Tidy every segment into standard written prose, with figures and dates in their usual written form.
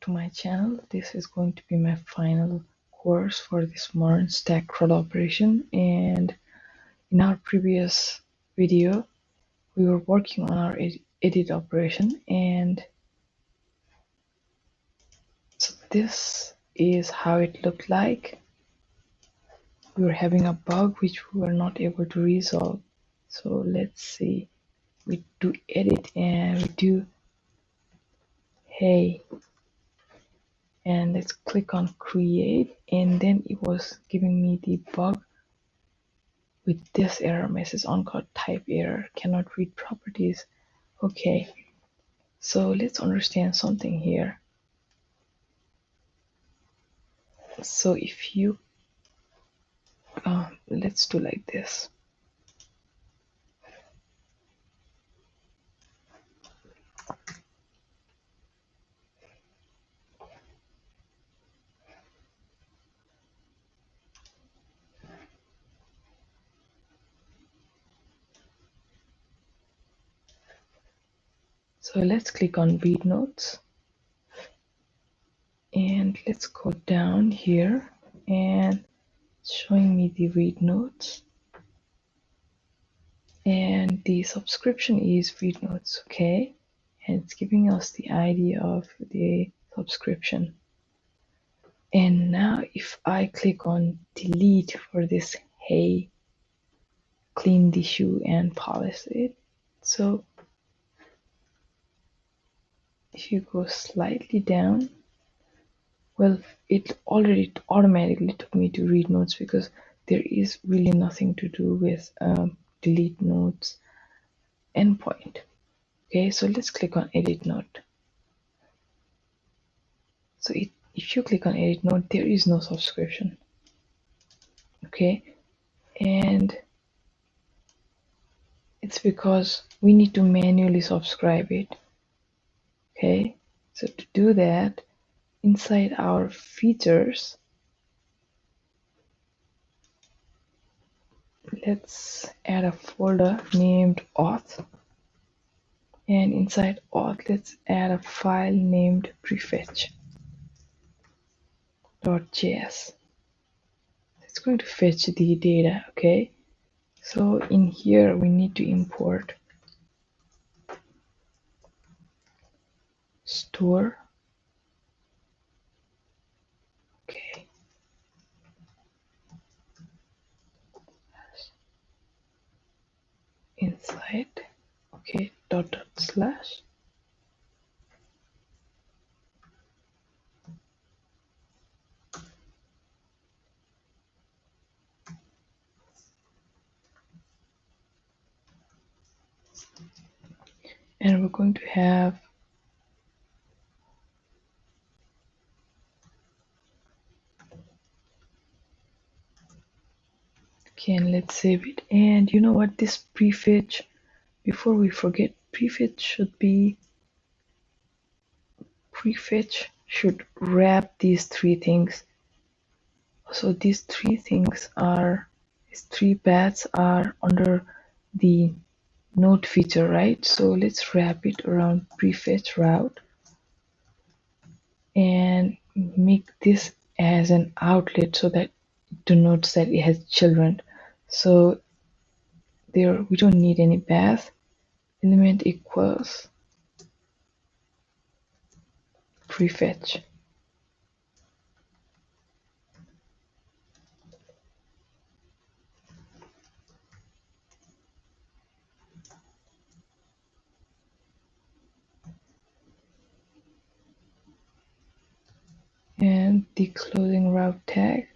to my channel. This is going to be my final course for this MERN stack CRUD operation, and in our previous video we were working on our edit operation, and so this is how it looked like. We were having a bug which we were not able to resolve. So let's see, we do edit and we do hey, and let's click on create, and then it was giving me the bug with this error message, uncaught type error, cannot read properties. Okay, so let's understand something here. So if you let's do like this. So let's click on read notes, and let's go down here, and it's showing me the read notes, and the subscription is read notes. Okay, and it's giving us the ID of the subscription. And now if I click on delete for this hey, clean the shoe and polish it, so if you go slightly down, well, it already automatically took me to read notes because there is really nothing to do with delete notes endpoint. Okay, so let's click on edit note. So if you click on edit note, there is no subscription. Okay, and it's because we need to manually subscribe it. Okay, so to do that, inside our features, let's add a folder named auth, and inside auth let's add a file named prefetch.js. It's going to fetch the data. Okay, so in here we need to import store. Okay, inside, okay, dot slash, and we're going to have okay, and let's save it. And you know what, this prefetch, before we forget, prefetch should wrap these three things. So these three paths are under the node feature, right? So let's wrap it around prefetch route and make this as an outlet so that it denotes that it has children. So there we don't need any path. Element equals prefetch. And the closing route tag,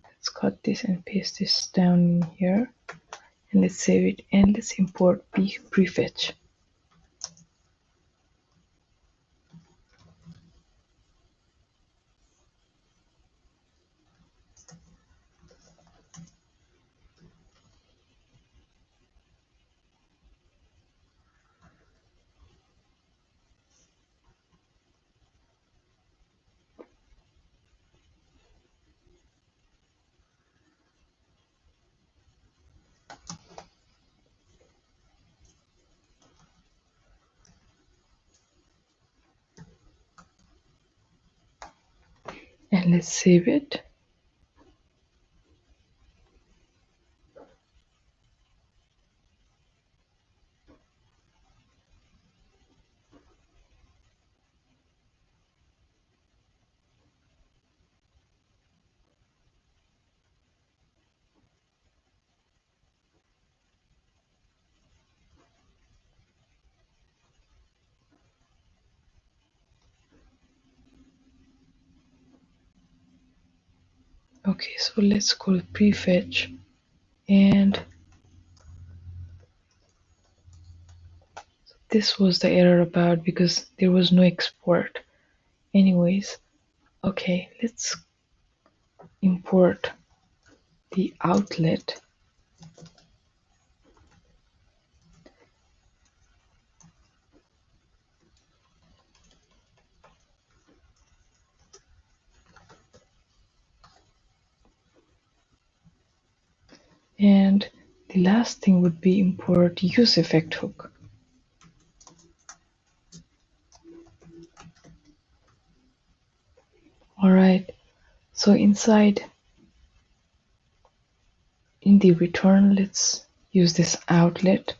let's cut this and paste this down in here, and let's save it, and let's import prefetch. and let's save it. Okay, so let's call prefetch, and this was the error about because there was no export. Anyways, okay, let's import the outlet. And the last thing would be import use effect hook. All right, so inside in the return, let's use this outlet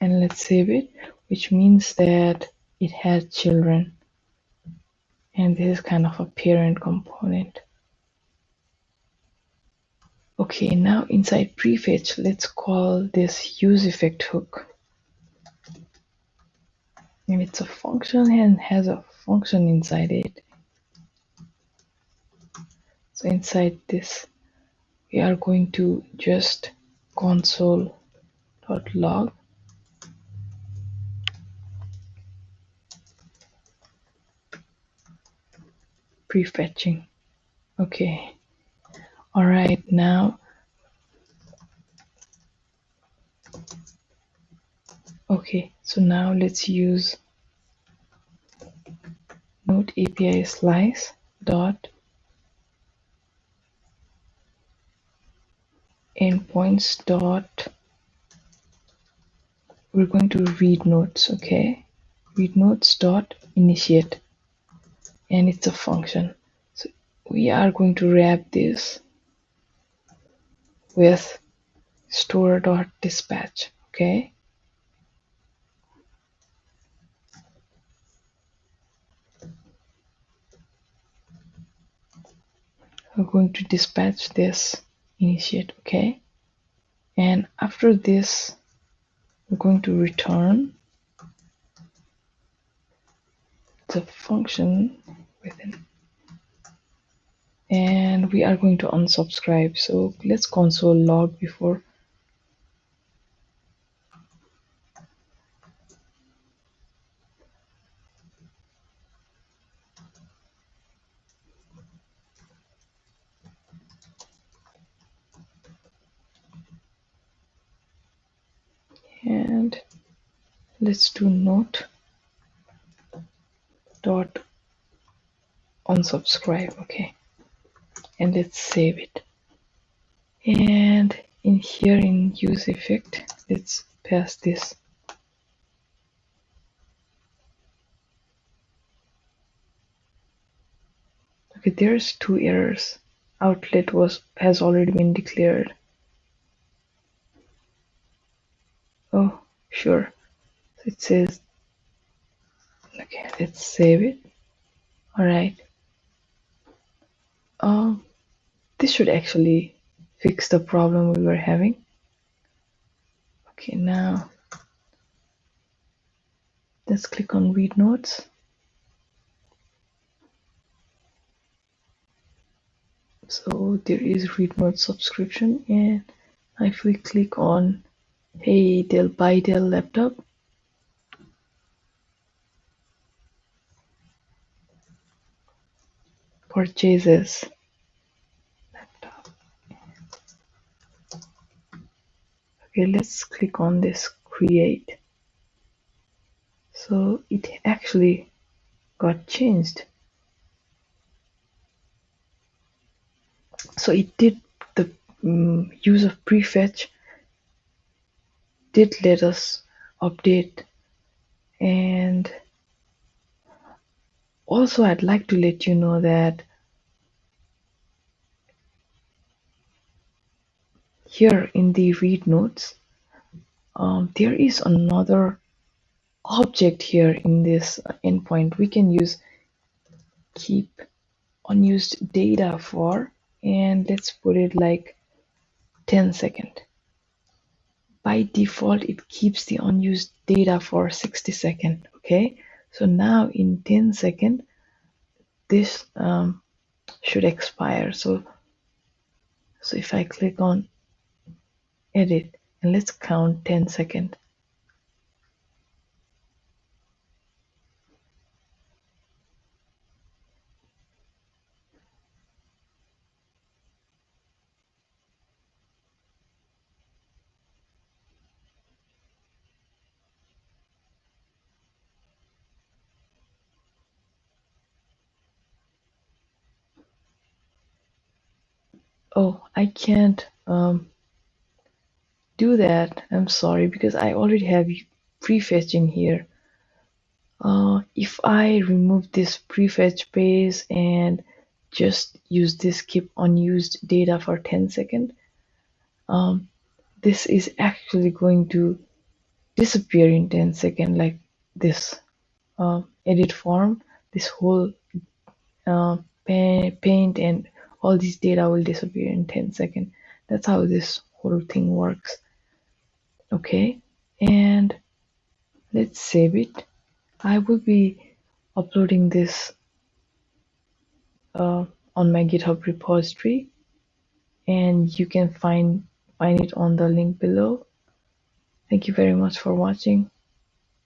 and let's save it, which means that it has children, and this is kind of a parent component. Okay, now inside prefetch, let's call this use effect hook. And it's a function and has a function inside it. So inside this, we are going to just console.log prefetching. Okay. All right, now. Okay, so now let's use Node API slice dot endpoints dot. We're going to read nodes, okay? Read nodes dot initiate, and it's a function. So we are going to wrap this with store.dispatch, okay? We're going to dispatch this initiate, okay? And after this, we're going to return the function within. And we are going to unsubscribe. So let's console log before. And let's do note dot unsubscribe, okay? And let's save it. And in here in use effect, let's pass this. Okay, there's two errors. Outlet has already been declared. Oh, sure. So it says, okay, let's save it. All right. This should actually fix the problem we were having. Okay, now let's click on read notes. So there is read note subscription, and if we click on hey Dell buy Dell laptop, purchases laptop. Okay, let's click on this create. So it actually got changed. So it did the use of prefetch did let us update, and Also, I'd like to let you know that here in the read notes, there is another object here in this endpoint we can use keep unused data for, and let's put it like 10 second. By default, it keeps the unused data for 60 second. Okay, so now in 10 second, this should expire. So if I click on edit and let's count 10 second. Oh, I can't do that. I'm sorry because I already have prefetch in here. If I remove this prefetch base and just use this keep unused data for 10 seconds, this is actually going to disappear in 10 seconds, like this edit form, this whole paint and all this data will disappear in 10 seconds. That's how this whole thing works. Okay, and let's save it. I will be uploading this on my GitHub repository, and you can find it on the link below. Thank you very much for watching.